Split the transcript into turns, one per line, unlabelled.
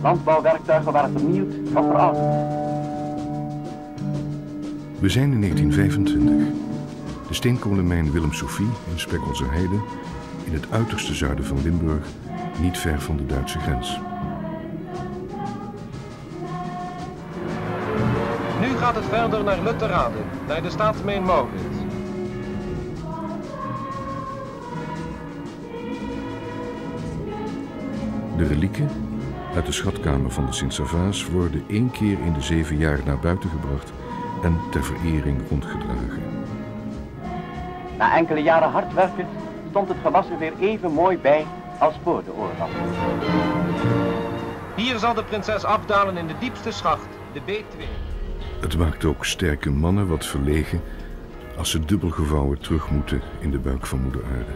Landbouwwerktuigen waren vernieuwd of verouderd.
We zijn in 1925. De steenkolenmijn Willem Sophie in Spekkelse Heide, in het uiterste zuiden van Limburg, niet ver van de Duitse grens.
Nu gaat het verder naar Lutterade, naar de staatsmijn Maurits.
De relieken uit de schatkamer van de Sint-Servaas worden 1 keer in de 7 jaar naar buiten gebracht en ter verering rondgedragen.
Na enkele jaren hard werken stond het gewas er weer even mooi bij als voor de oorlog.
Hier zal de prinses afdalen in de diepste schacht, de B2.
Het maakt ook sterke mannen wat verlegen als ze dubbel gevouwen terug moeten in de buik van moeder aarde.